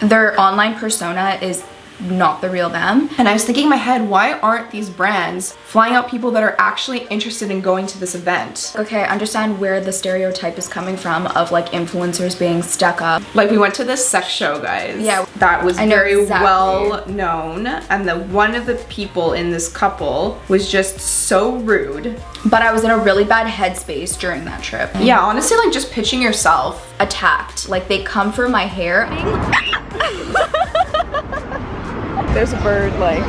their online persona is not the real them. And I was thinking in my head, why aren't these brands flying out people that are actually interested in going to this event? Okay, I understand where the stereotype is coming from of like influencers being stuck up. Like we went to this sex show, guys. Yeah. That was very exactly. well known. And one of the people in this couple was just so rude. But I was in a really bad headspace during that trip. Yeah, honestly, like just pitching yourself. Attacked. Like they come for my hair. There's a bird like.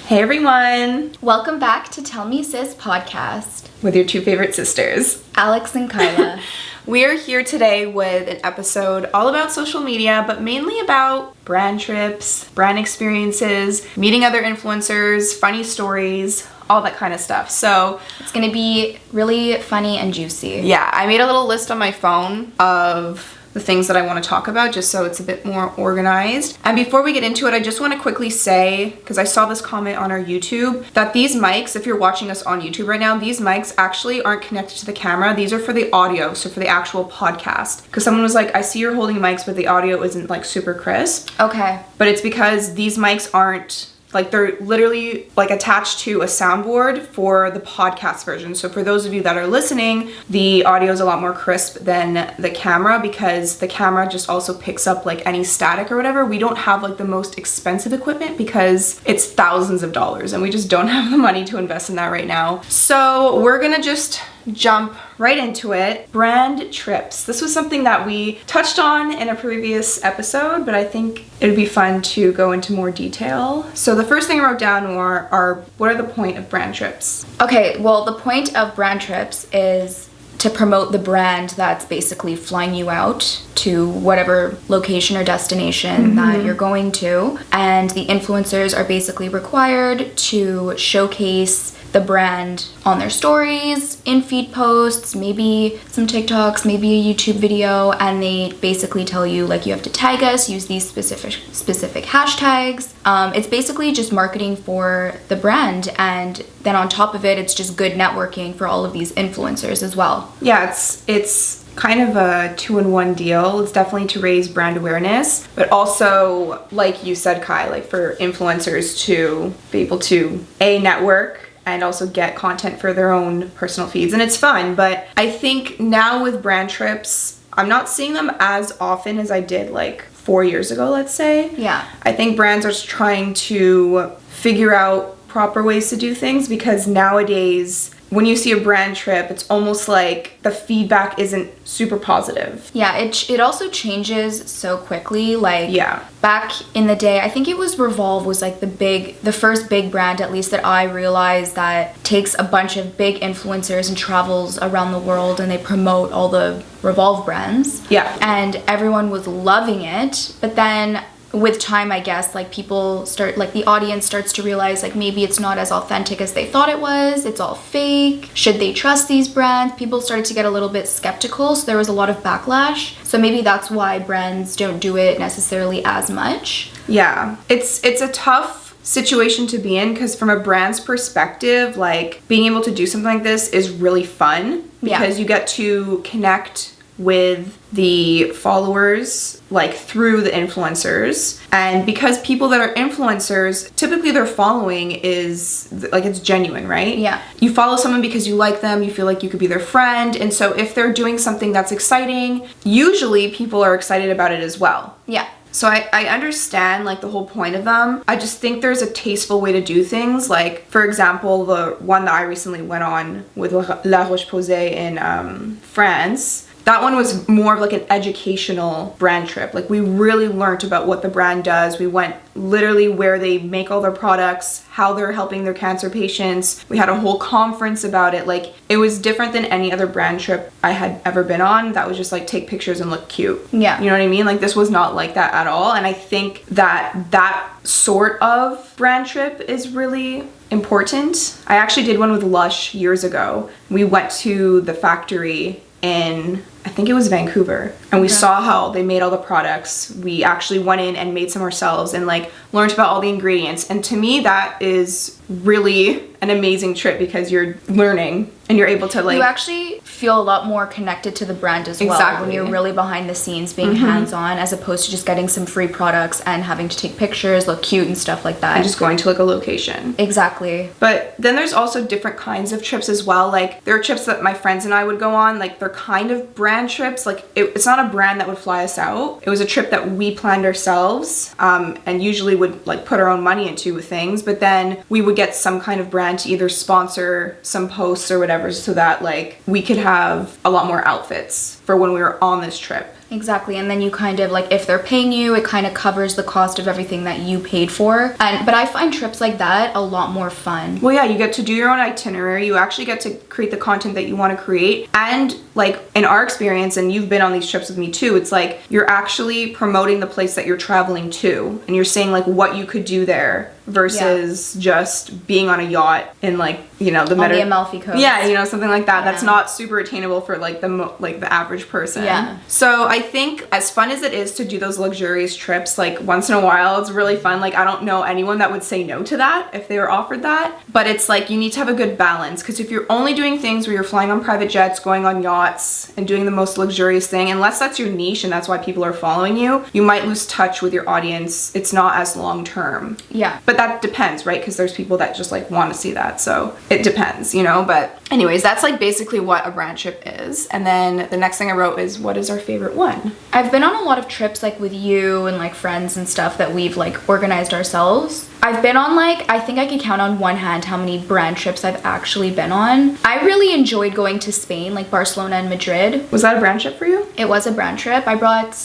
Hey everyone. Welcome back to Tell Me Sis podcast. With your two favorite sisters, Alex and Kyla. We are here today with an episode all about social media, but mainly about brand trips, brand experiences, meeting other influencers, funny stories, all that kind of stuff. So it's gonna be really funny and juicy. Yeah, I made a little list on my phone of the things that I want to talk about just so it's a bit more organized. And before we get into it, I just want to quickly say, because I saw this comment on our YouTube, that these mics, if you're watching us on YouTube right now, these mics actually aren't connected to the camera. These are for the audio, so for the actual podcast. Because someone was like, I see you're holding mics, but the audio isn't like super crisp. Okay. But it's because these mics aren't, like they're literally like attached to a soundboard for the podcast version. So for those of you that are listening, the audio is a lot more crisp than the camera because the camera just also picks up like any static or whatever. We don't have like the most expensive equipment because it's thousands of dollars and we just don't have the money to invest in that right now. So we're gonna just jump right into it. Brand trips. This was something that we touched on in a previous episode, but I think it would be fun to go into more detail. So the first thing I wrote down are what are the point of brand trips? Okay, well, the point of brand trips is to promote the brand that's basically flying you out to whatever location or destination that you're going to. And the influencers are basically required to showcase the brand on their stories, in feed posts, maybe some TikToks, maybe a YouTube video, and they basically tell you like you have to tag us, use these specific hashtags. It's basically just marketing for the brand, and then on top of it, it's just good networking for all of these influencers as well. Yeah, it's kind of a two-in-one deal. It's definitely to raise brand awareness, but also, like you said, Kai, like for influencers to be able to network and also get content for their own personal feeds. And it's fun, but I think now with brand trips, I'm not seeing them as often as I did like 4 years ago, let's say. Yeah. I think brands are trying to figure out proper ways to do things because nowadays, when you see a brand trip, it's almost like the feedback isn't super positive. Yeah, it also changes so quickly. Like, yeah. Back in the day, I think it was Revolve was like the first big brand, at least that I realized, that takes a bunch of big influencers and travels around the world and they promote all the Revolve brands. Yeah. And everyone was loving it. But then with time, I guess, like the audience starts to realize like maybe it's not as authentic as they thought it was. It's all fake. Should they trust these brands? People started to get a little bit skeptical, so there was a lot of backlash. So maybe that's why brands don't do it necessarily as much. Yeah, it's a tough situation to be in because from a brand's perspective, like being able to do something like this is really fun because you get to connect with the followers like through the influencers, and because people that are influencers, typically their following is like it's genuine, right? Yeah, you follow someone because you like them, you feel like you could be their friend, and so if they're doing something that's exciting, usually people are excited about it as well. Yeah. So I understand like the whole point of them. I just think there's a tasteful way to do things. Like for example, the one that I recently went on with La Roche-Posay in France, that one was more of like an educational brand trip. Like we really learned about what the brand does. We went literally where they make all their products, how they're helping their cancer patients. We had a whole conference about it. Like it was different than any other brand trip I had ever been on. That was just like take pictures and look cute. Yeah. You know what I mean? Like this was not like that at all. And I think that sort of brand trip is really important. I actually did one with Lush years ago. We went to the factory in, I think it was Vancouver, and we saw how they made all the products. We actually went in and made some ourselves and like learned about all the ingredients, and to me that is really an amazing trip because you're learning and you're able to like, you actually feel a lot more connected to the brand as well. Exactly. When you're really behind the scenes, being hands-on, as opposed to just getting some free products and having to take pictures, look cute and stuff like that. And just going to like a location. Exactly. But then there's also different kinds of trips as well. Like there are trips that my friends and I would go on, like they're kind of brand trips. Like it's not a brand that would fly us out. It was a trip that we planned ourselves, and usually would like put our own money into with things, but then we would get some kind of brand to either sponsor some posts or whatever, so that like we could have a lot more outfits for when we were on this trip. Exactly, and then you kind of like, if they're paying you, it kind of covers the cost of everything that you paid for. But I find trips like that a lot more fun. Well, yeah, you get to do your own itinerary. You actually get to create the content that you want to create. And like in our experience, and you've been on these trips with me too, it's like you're actually promoting the place that you're traveling to, and you're saying like what you could do there versus just being on a yacht in like, you know, the Amalfi Coast. Yeah, you know, something like that. Yeah. That's not super attainable for like the average person. Yeah. So I think as fun as it is to do those luxurious trips, like once in a while, it's really fun. Like I don't know anyone that would say no to that if they were offered that. But it's like you need to have a good balance, because if you're only doing things where you're flying on private jets, going on yachts, and doing the most luxurious thing, unless that's your niche and that's why people are following you, you might lose touch with your audience. It's not as long term. Yeah. But that depends, right? Because there's people that just like want to see that. So it depends, you know? But anyways, that's like basically what a brand trip is. And then the next thing I wrote is, what is our favorite one? I've been on a lot of trips like with you and like friends and stuff that we've like organized ourselves. I've been on like, I think I can count on one hand how many brand trips I've actually been on. I really enjoyed going to Spain, like Barcelona and Madrid. Was that a brand trip for you? It was a brand trip. I brought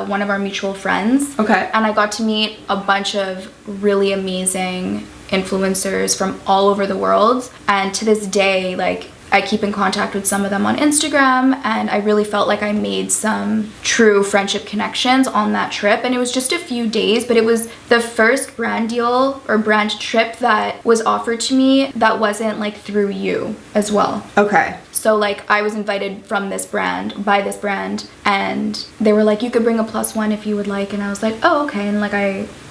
one of our mutual friends. Okay. And I got to meet a bunch of really amazing influencers from all over the world. And to this day, like, I keep in contact with some of them on Instagram, and I really felt like I made some true friendship connections on that trip. And it was just a few days, but it was the first brand deal or brand trip that was offered to me that wasn't like through you as well. Okay. So like I was invited from this brand, by this brand, and they were like, you could bring a +1 if you would like. And I was like, oh, okay. And like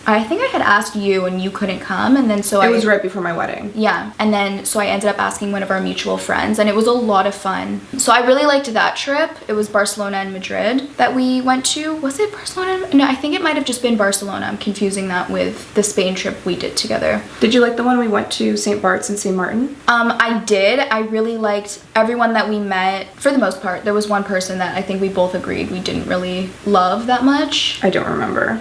I think I had asked you and you couldn't come, and then so it was right before my wedding. Yeah, and then so I ended up asking one of our mutual friends, and it was a lot of fun. So I really liked that trip. It was Barcelona and Madrid that we went to. Was it Barcelona? No, I think it might have just been Barcelona. I'm confusing that with the Spain trip we did together. Did you like the one we went to St. Bart's and St. Martin? I did. I really liked everyone that we met. For the most part, there was one person that I think we both agreed we didn't really love that much. I don't remember.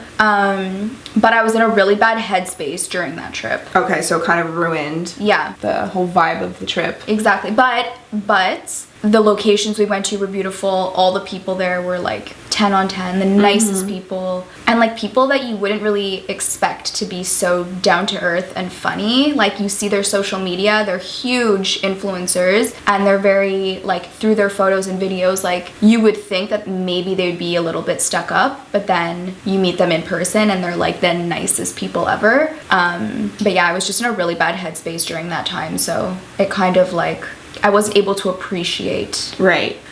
But I was in a really bad headspace during that trip. Okay, so it kind of ruined the whole vibe of the trip. Exactly. But the locations we went to were beautiful. All the people there were like 10 on 10, the nicest people, and like people that you wouldn't really expect to be so down to earth and funny. Like you see their social media, they're huge influencers, and they're very like, through their photos and videos, like you would think that maybe they'd be a little bit stuck up, but then you meet them in person and they're like the nicest people ever. But yeah, I was just in a really bad headspace during that time, so it kind of like, I wasn't able to appreciate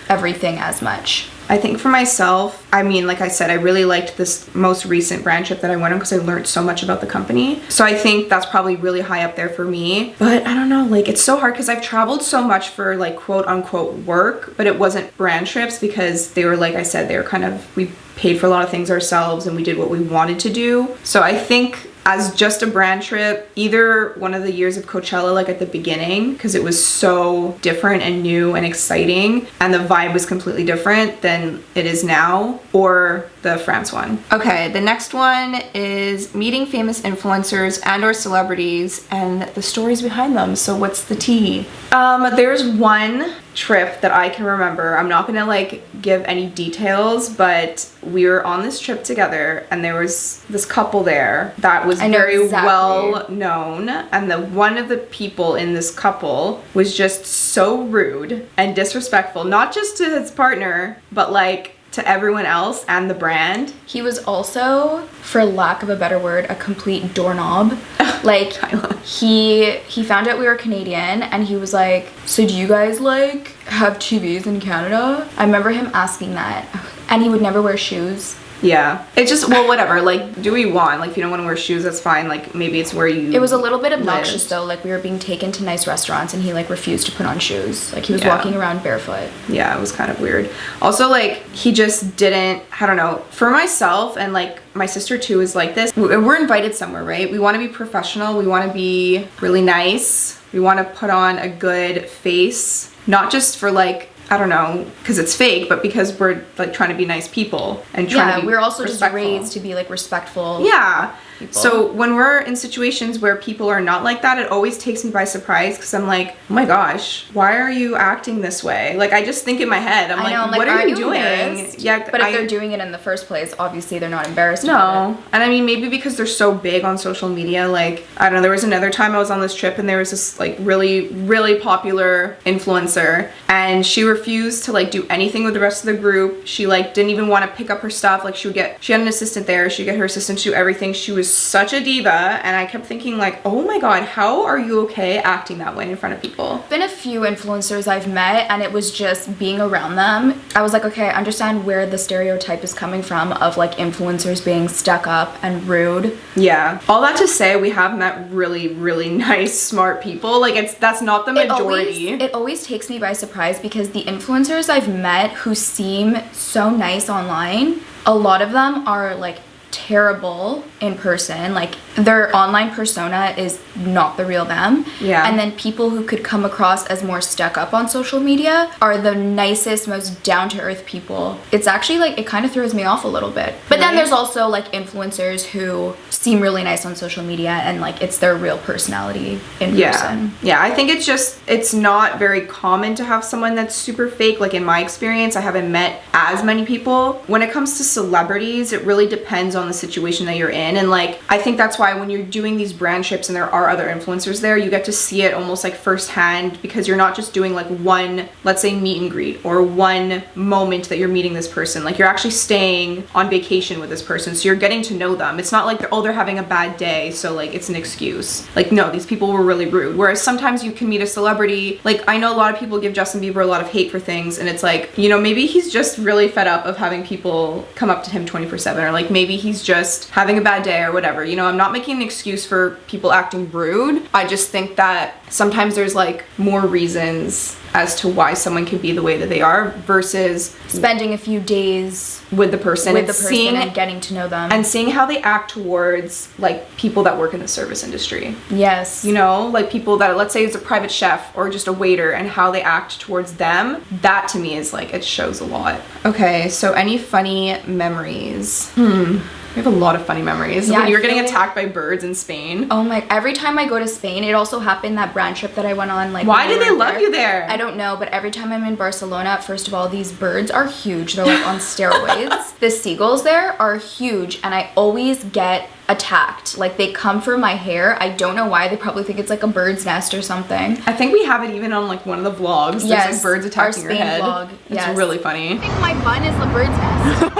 everything as much. I think for myself, I mean, like I said, I really liked this most recent brand trip that I went on because I learned so much about the company. So I think that's probably really high up there for me. But I don't know, like it's so hard because I've traveled so much for like quote unquote work, but it wasn't brand trips because they were, like I said, they were kind of, we paid for a lot of things ourselves and we did what we wanted to do. So I think as just a brand trip, either one of the years of Coachella, like at the beginning, because it was so different and new and exciting, and the vibe was completely different than it is now, or the France one. Okay, the next one is meeting famous influencers and or celebrities and the stories behind them. So what's the tea? There's one trip that I can remember. I'm not gonna like give any details, but we were on this trip together and there was this couple there that was very well known, and one of the people in this couple was just so rude and disrespectful, not just to his partner, but like to everyone else and the brand. He was also, for lack of a better word, a complete doorknob. Like Kyla. he found out we were Canadian and he was like, so do you guys like have TVs in Canada? I remember him asking that, and he would never wear shoes. Yeah. It's just, well, whatever. Like, do we want? Like, if you don't want to wear shoes, that's fine. Like, maybe it's where you It was a little bit obnoxious, lived. though. Like, we were being taken to nice restaurants, and he, like, refused to put on shoes. Like, he was walking around barefoot. Yeah, it was kind of weird. Also, like, he just didn't, I don't know. For myself, and, like, my sister, too, is like this. We're invited somewhere, right? We want to be professional. We want to be really nice. We want to put on a good face. Not just for, like, I don't know, because it's fake, but because we're like trying to be nice people and trying to be we're also respectful. just raised to be like respectful. Yeah. People. So when we're in situations where people are not like that, it always takes me by surprise because I'm like, oh my gosh, why are you acting this way? Like, I just think in my head, I'm like, what are you doing? Yeah, but if they're doing it in the first place, obviously they're not embarrassed. No. And I mean, maybe because they're so big on social media, like, I don't know, there was another time I was on this trip and there was this like really, really popular influencer and she refused to like do anything with the rest of the group. She like didn't even want to pick up her stuff. Like she had an assistant there. She'd get her assistant to do everything. She was such a diva, and I kept thinking like, oh my god, how are you okay acting that way in front of people? Been a few influencers I've met, and it was just being around them. I was like, okay, I understand where the stereotype is coming from of like influencers being stuck up and rude. Yeah. All that to say, we have met really, really nice, smart people. Like that's not the majority. It always takes me by surprise because the influencers I've met who seem so nice online, a lot of them are like terrible in person. Like their online persona is not the real them. Yeah. And then people who could come across as more stuck up on social media are the nicest, most down-to-earth people. It's actually like, it kind of throws me off a little bit. But then there's also like influencers who seem really nice on social media and like it's their real personality in person. Yeah, I think it's not very common to have someone that's super fake. Like in my experience, I haven't met as many people. When it comes to celebrities, it really depends on the situation that you're in. And like, I think that's why when you're doing these brand trips and there are other influencers there, you get to see it almost like firsthand because you're not just doing like one, let's say meet and greet or one moment that you're meeting this person. Like you're actually staying on vacation with this person. So you're getting to know them. It's not like they're having a bad day, so like it's an excuse. Like no, these people were really rude. Whereas sometimes you can meet a celebrity, like I know a lot of people give Justin Bieber a lot of hate for things and it's like, you know, maybe he's just really fed up of having people come up to him 24/7 or like maybe he's just having a bad day or whatever. You know, I'm not making an excuse for people acting rude. I just think that sometimes there's like more reasons as to why someone can be the way that they are versus spending a few days with the person and getting to know them and seeing how they act towards like people that work in the service industry. Yes. You know, like people that, let's say it's a private chef or just a waiter and how they act towards them. That to me is like, it shows a lot. Okay, so any funny memories? We have a lot of funny memories. Yeah, when you're getting attacked by birds in Spain. Oh my, every time I go to Spain, it also happened that brand trip that I went on. Like, why did they love you there? I don't know, but every time I'm in Barcelona, first of all, these birds are huge. They're like on steroids. The seagulls there are huge and I always get attacked. Like they come for my hair. I don't know why. They probably think it's like a bird's nest or something. I think we have it even on like one of the vlogs. Yes, there's like birds attacking your head. Vlog. It's really funny. I think my bun is the bird's nest.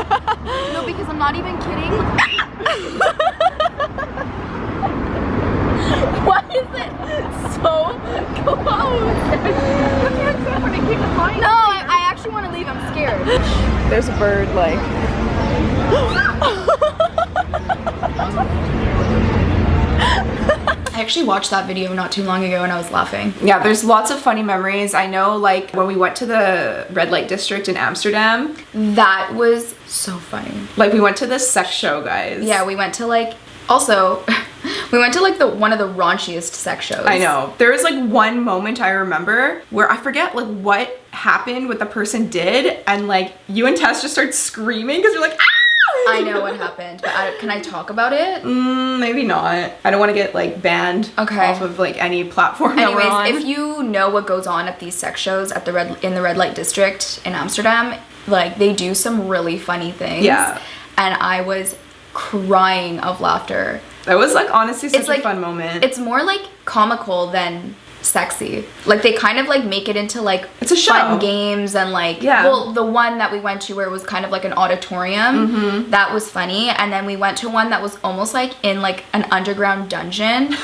No, because I'm not even kidding. Why is it so close? No, I actually want to leave. I'm scared. There's a bird like... I actually watched that video not too long ago and I was laughing. Yeah, there's lots of funny memories. I know like when we went to the red light district in Amsterdam. That was so funny. Like we went to this sex show, guys. Yeah, we went to like, also, we went to like one of the raunchiest sex shows. I know. There was like one moment I remember where I forget like what happened, what the person did, and like you and Tess just started screaming because you're like, ah! I know what happened, but can I talk about it? Maybe not. I don't want to get like banned off of like any platform that we're on. If you know what goes on at these sex shows at in the red light district in Amsterdam, like they do some really funny things. Yeah. And I was crying of laughter. That was like honestly such a fun moment. It's more like comical than sexy. Like they kind of like make it into like it's a show. Fun games and like well, the one that we went to where it was kind of like an auditorium, that was funny. And then we went to one that was almost like in like an underground dungeon.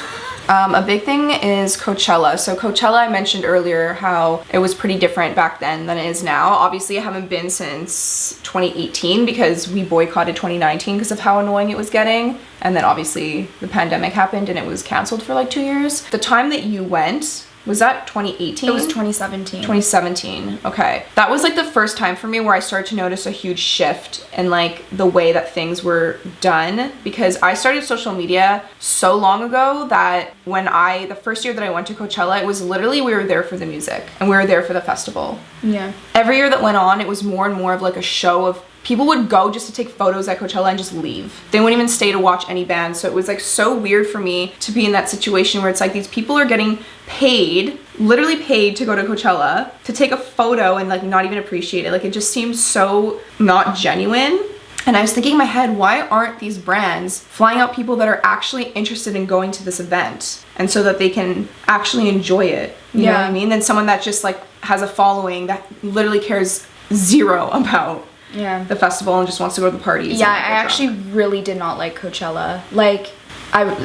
A big thing is Coachella. So Coachella, I mentioned earlier how it was pretty different back then than it is now. Obviously, I haven't been since 2018 because we boycotted 2019 because of how annoying it was getting. And then obviously the pandemic happened and it was canceled for like 2 years. The time that you went, was that 2018? It was 2017. 2017. Okay. That was like the first time for me where I started to notice a huge shift in like the way that things were done, because I started social media so long ago that the first year that I went to Coachella, it was literally, we were there for the music and we were there for the festival. Yeah. Every year that went on, it was more and more of like a show of people would go just to take photos at Coachella and just leave. They wouldn't even stay to watch any band. So it was like so weird for me to be in that situation where it's like these people are getting paid, literally paid to go to Coachella to take a photo and like not even appreciate it. Like it just seems so not genuine. And I was thinking in my head, why aren't these brands flying out people that are actually interested in going to this event and so that they can actually enjoy it? You know what I mean? Than someone that just like has a following that literally cares zero about the festival and just wants to go to the parties. Yeah, I actually really did not like Coachella. Like,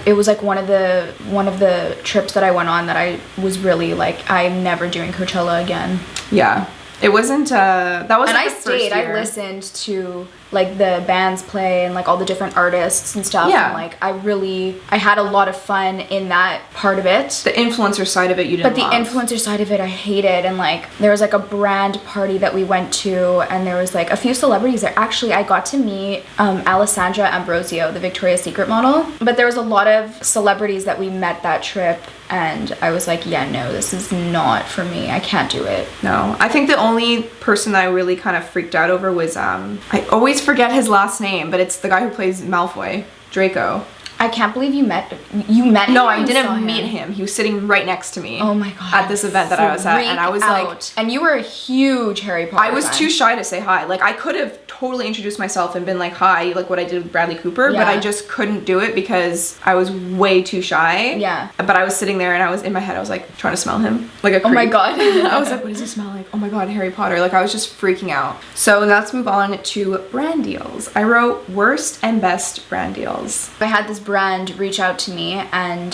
it was like one of the trips that I went on that I was really like, I'm never doing Coachella again. Yeah, it wasn't. That was. And like I stayed. I listened to like the bands play and like all the different artists and stuff. Yeah. And like I had a lot of fun in that part of it. The influencer side of it you didn't But the influencer side of it I hated. And like there was like a brand party that we went to and there was like a few celebrities there. Actually, I got to meet Alessandra Ambrosio, the Victoria's Secret model. But there was a lot of celebrities that we met that trip. And I was like, yeah, no, this is not for me. I can't do it. No, I think the only person that I really kind of freaked out over was, I always forget his last name, but it's the guy who plays Malfoy, Draco. I can't believe you met him. No, I didn't meet him. He was sitting right next to me. Oh my god. At this event that I was at, and I was like, and you were a huge Harry Potter I was too shy to say hi. Like I could have totally introduced myself and been like hi, like what I did with Bradley Cooper, but I just couldn't do it because I was way too shy. Yeah. But I was sitting there and I was in my head, I was like trying to smell him like a creep. Oh my god. I was like, what does he smell like? Oh my god, Harry Potter. Like I was just freaking out. So let's move on to brand deals. I wrote worst and best brand deals. I had this brand reach out to me and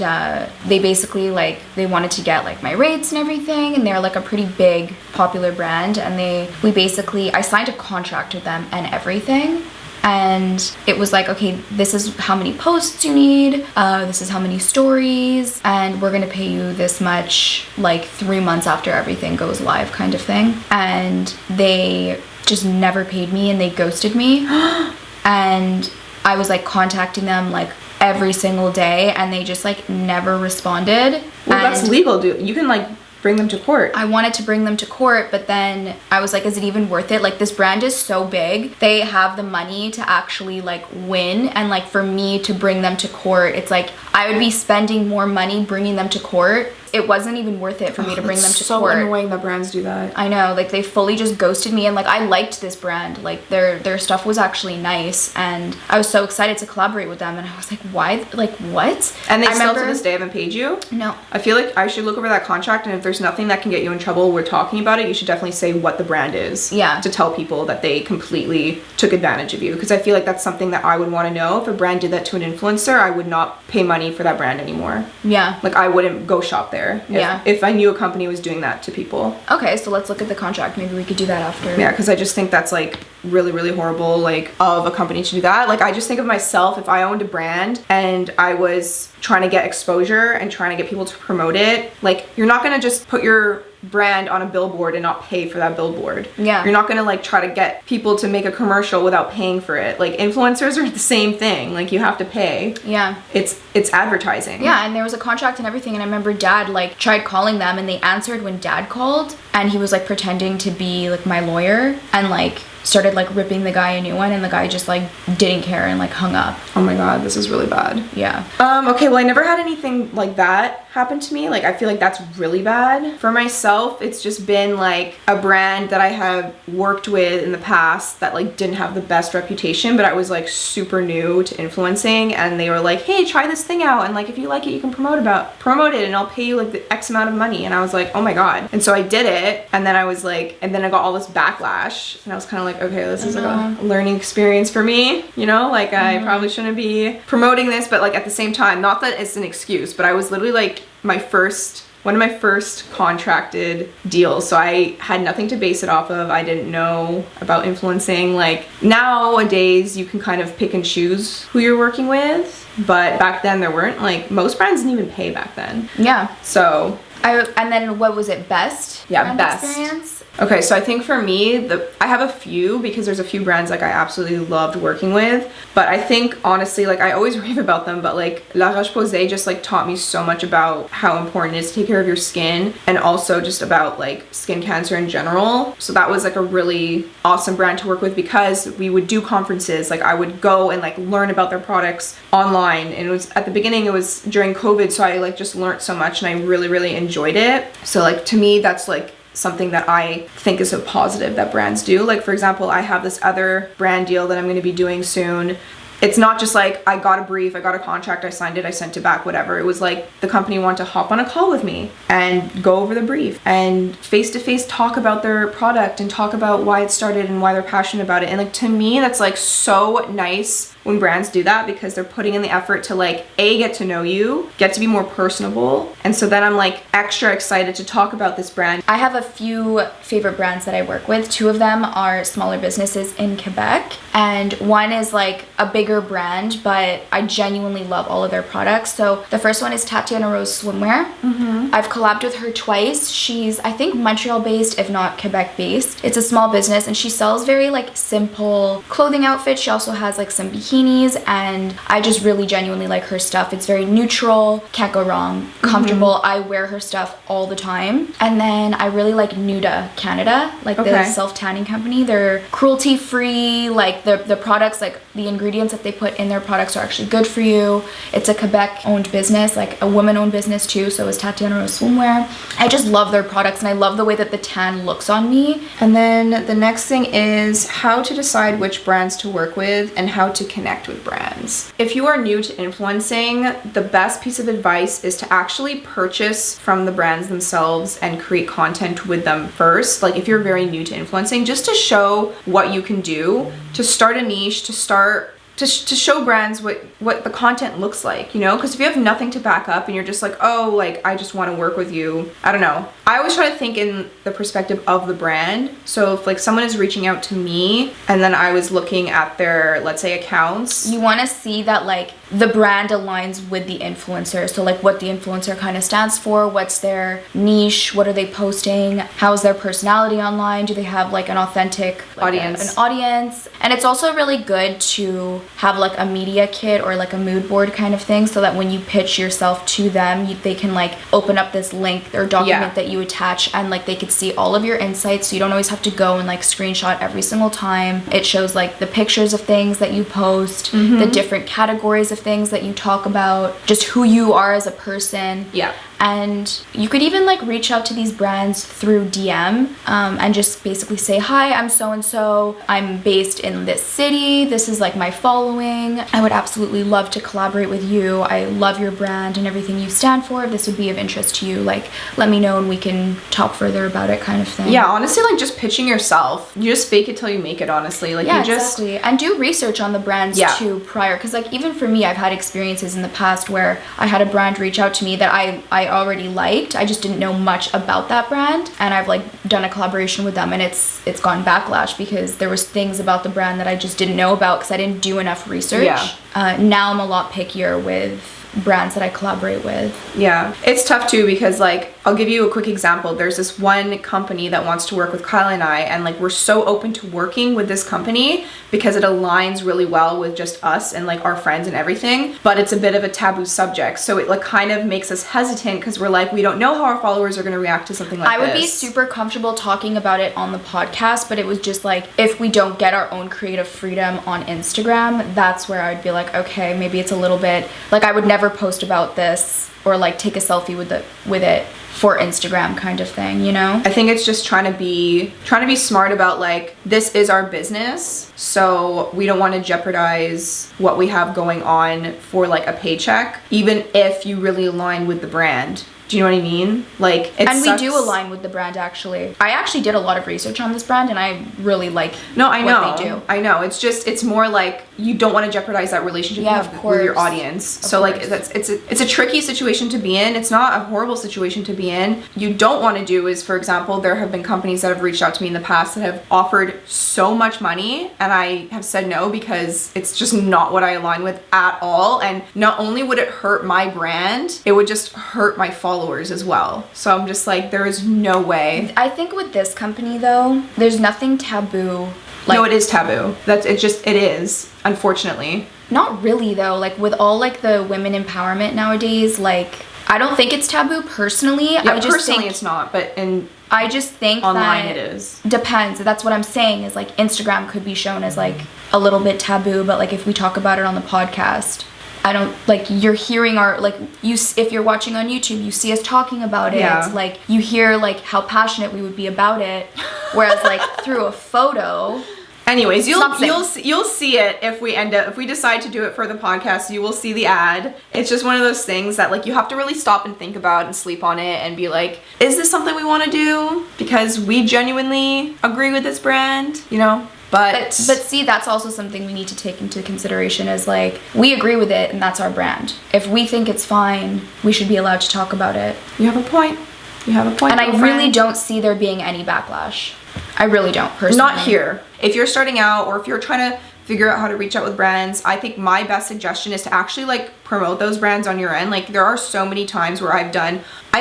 they basically like they wanted to get like my rates and everything, and they're like a pretty big popular brand, and I signed a contract with them and everything, and it was like, okay, this is how many posts you need, this is how many stories, and we're gonna pay you this much like 3 months after everything goes live kind of thing. And they just never paid me and they ghosted me. And I was like contacting them like every single day and they just like never responded. Well, that's legal, dude. You can like bring them to court. I wanted to bring them to court, but then I was like, is it even worth it? Like this brand is so big. They have the money to actually like win, and like for me to bring them to court, it's like I would be spending more money bringing them to court. It wasn't even worth it for me to bring them to court. So annoying that brands do that. I know, like they fully just ghosted me, and like I liked this brand. Like their stuff was actually nice, and I was so excited to collaborate with them. And I was like, why? Like what? And they still to this day haven't paid you? No. I feel like I should look over that contract, and if there's nothing that can get you in trouble, we're talking about it. You should definitely say what the brand is. Yeah. To tell people that they completely took advantage of you, because I feel like that's something that I would want to know. If a brand did that to an influencer, I would not pay money for that brand anymore. Yeah. Like I wouldn't go shop there. If I knew a company was doing that to people. Okay, so let's look at the contract. Maybe we could do that after. Yeah, because I just think that's like really, really horrible, like of a company to do that. Like I just think of myself, if I owned a brand and I was trying to get exposure and trying to get people to promote it, like you're not gonna just put your brand on a billboard and not pay for that billboard. Yeah. You're not gonna like try to get people to make a commercial without paying for it. Like influencers are the same thing. Like you have to pay. Yeah. It's advertising. Yeah, and there was a contract and everything, and I remember Dad like tried calling them and they answered when Dad called, and he was like pretending to be like my lawyer and like started like ripping the guy a new one, and the guy just like didn't care and like hung up. Oh my god, this is really bad. Yeah. Okay, well I never had anything like that happen to me. Like I feel like that's really bad. For myself, it's just been like a brand that I have worked with in the past that like didn't have the best reputation, but I was like super new to influencing, and they were like, hey, try this thing out, and like if you like it you can promote it and I'll pay you like the X amount of money. And I was like, oh my god. And so I did it, and then I was like, and then I got all this backlash, and I was kind of like, like, okay, this is like a learning experience for me, you know, like I probably shouldn't be promoting this, but like at the same time, not that it's an excuse, but I was literally like one of my first contracted deals. So I had nothing to base it off of. I didn't know about influencing. Like nowadays you can kind of pick and choose who you're working with. But back then there weren't, like most brands didn't even pay back then. Yeah. So. And then what was it, best? Yeah, brand best. Experience? Okay, so I think for me, I have a few because there's a few brands like I absolutely loved working with. But I think honestly, like I always rave about them, but like La Roche-Posay just like taught me so much about how important it is to take care of your skin and also just about like skin cancer in general. So that was like a really awesome brand to work with because we would do conferences. Like I would go and like learn about their products online. And it was at the beginning, it was during COVID. So I like just learned so much and I really, really enjoyed it. So like to me, that's like something that I think is so positive that brands do. Like for example, I have this other brand deal that I'm going to be doing soon. It's not just like I got a brief, I got a contract, I signed it, I sent it back, whatever. It was like the company wanted to hop on a call with me and go over the brief and face-to-face talk about their product and talk about why it started and why they're passionate about it. And like to me, that's like so nice when brands do that because they're putting in the effort to like get to know you, get to be more personable. And so then I'm like extra excited to talk about this brand. I have a few favorite brands that I work with. 2 of them are smaller businesses in Quebec, and one is like a bigger brand, but I genuinely love all of their products. So the first one is Tatiana Rose Swimwear. I've collabed with her twice. She's, I think, Montreal based, if not Quebec based. It's a small business and she sells very like simple clothing outfits. She also has like some bikinis, and I just really genuinely like her stuff. It's very neutral, can't go wrong, comfortable. I wear her stuff all the time. And then I really like Nuda Canada, like the self-tanning company. They're cruelty free, like the products, like the ingredients that they put in their products are actually good for you. It's a Quebec owned business, like a woman owned business too. So is Tatiana Rose Swimwear. I just love their products and I love the way that the tan looks on me. And then the next thing is how to decide which brands to work with and how to connect with brands. If you are new to influencing, the best piece of advice is to actually purchase from the brands themselves and create content with them first. Like if you're very new to influencing, just to show what you can do, to start a niche, to show brands what the content looks like, you know? Because if you have nothing to back up and you're just like, oh, like I just want to work with you, I don't know. I always try to think in the perspective of the brand. So if like someone is reaching out to me and then I was looking at their, let's say, accounts, you want to see that like the brand aligns with the influencer. So like what the influencer kind of stands for, what's their niche, what are they posting, how's their personality online, do they have like an authentic audience. An audience. And it's also really good to have like a media kit or like a mood board kind of thing so that when you pitch yourself to them, they can like open up this link or document that you attach and like they could see all of your insights, so you don't always have to go and like screenshot every single time. It shows like the pictures of things that you post, the different categories of things that you talk about, just who you are as a person. And you could even like reach out to these brands through DM and just basically say, hi, I'm so-and-so, I'm based in this city, this is like my following, I would absolutely love to collaborate with you, I love your brand and everything you stand for, if this would be of interest to you, like let me know and we can talk further about it, kind of thing. Yeah, honestly, like just pitching yourself, you just fake it till you make it, honestly. Like, yeah, you just exactly. And do research on the brands too prior, because like even for me, I've had experiences in the past where I had a brand reach out to me that I already liked, I just didn't know much about that brand, and I've like done a collaboration with them and it's gotten backlash because there was things about the brand that I just didn't know about because I didn't do enough research. Now I'm a lot pickier with brands that I collaborate with. Yeah, it's tough too because like I'll give you a quick example. There's this one company that wants to work with Kyla and I, and like we're so open to working with this company because it aligns really well with just us and like our friends and everything, but it's a bit of a taboo subject, so it like kind of makes us hesitant because we're like, we don't know how our followers are going to react to something like this. I would be super comfortable talking about it on the podcast, but it was just like if we don't get our own creative freedom on Instagram, that's where I'd be like, okay, maybe it's a little bit like I would never post about this or like take a selfie with it for Instagram kind of thing, you know? I think it's just trying to be smart about like, this is our business, so we don't want to jeopardize what we have going on for like a paycheck, even if you really align with the brand. Do you know what I mean? Like, and we do align with the brand, actually. I actually did a lot of research on this brand, and I really like what they do. I know. It's more like you don't want to jeopardize that relationship you have with your audience. So like, it's a tricky situation to be in. It's not a horrible situation to be in. You don't want to do is, for example, there have been companies that have reached out to me in the past that have offered so much money, and I have said no because it's just not what I align with at all. And not only would it hurt my brand, it would just hurt my followers as well. So I'm just like, there is no way. I think with this company though, there's nothing taboo. Like, no, it is taboo. It is, unfortunately. Not really though. Like with all like the women empowerment nowadays, like I don't think it's taboo personally. Yeah, I just personally think it's not, but I just think online that it is. Depends. That's what I'm saying is like Instagram could be shown as like a little bit taboo, but like if we talk about it on the podcast, I don't, like, you're hearing our, like, if you're watching on YouTube, you see us talking about it. Yeah. Like, you hear, like, how passionate we would be about it. Whereas, like, through a photo. Anyways, you'll see it if we decide to do it for the podcast. You will see the ad. It's just one of those things that like you have to really stop and think about and sleep on it and be like, is this something we want to do? Because we genuinely agree with this brand, you know? But see, that's also something we need to take into consideration is like, we agree with it and that's our brand. If we think it's fine, we should be allowed to talk about it. You have a point. And I really don't see there being any backlash. I really don't, personally. Not here. If you're starting out or if you're trying to figure out how to reach out with brands, I think my best suggestion is to actually like promote those brands on your end. Like there are so many times where I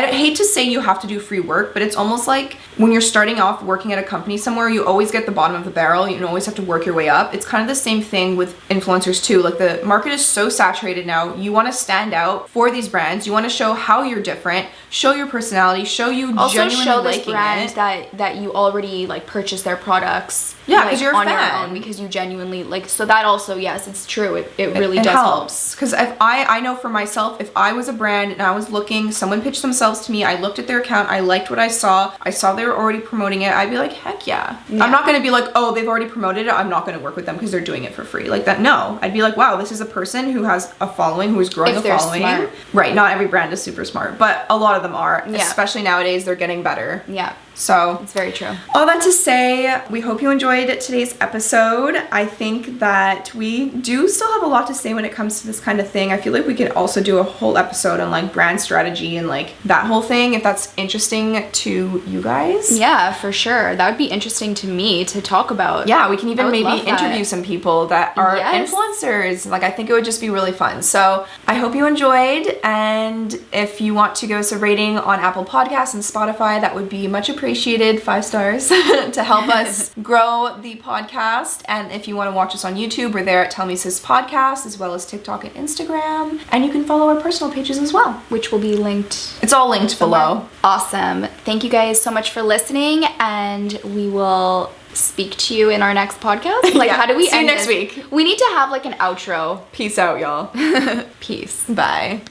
hate to say you have to do free work, but it's almost like when you're starting off working at a company somewhere, you always get the bottom of the barrel. You always have to work your way up. It's kind of the same thing with influencers too. Like the market is so saturated now. You want to stand out for these brands. You want to show how you're different, show your personality, show you also genuinely show this liking brand it. that you already like purchase their products. Yeah, because like, you're a on fan. your own, because you genuinely like. So that also, yes, it's true. It really does help. Because if I know for myself, if I was a brand and I was looking, someone pitched themselves to me, I looked at their account, I liked what I saw they were already promoting it, I'd be like, heck yeah. I'm not going to be like, oh, they've already promoted it, I'm not going to work with them because they're doing it for free. Like that, no. I'd be like, wow, this is a person who has a following, who is growing a following. Smart. Right, not every brand is super smart, but a lot of them are. Yeah. Especially nowadays, they're getting better. Yeah. So it's very true. All that to say, we hope you enjoyed today's episode. I think that we do still have a lot to say when it comes to this kind of thing. I feel like we could also do a whole episode on like brand strategy and like that whole thing if that's interesting to you guys. Yeah, for sure. That would be interesting to me to talk about. Yeah, we can even maybe interview some people that are influencers. Like I think it would just be really fun. So I hope you enjoyed, and if you want to give us a rating on Apple Podcasts and Spotify, that would be much appreciated. 5 stars to help us grow the podcast. And if you want to watch us on YouTube, we're there at tellmesispodcast, as well as TikTok and Instagram. And you can follow our personal pages as well, which will be linked. It's all linked below. Awesome. Thank you guys so much for listening, and we will speak to you in our next podcast. Like, how do we see end you next week? We need to have like an outro. Peace out, y'all. Peace. Bye.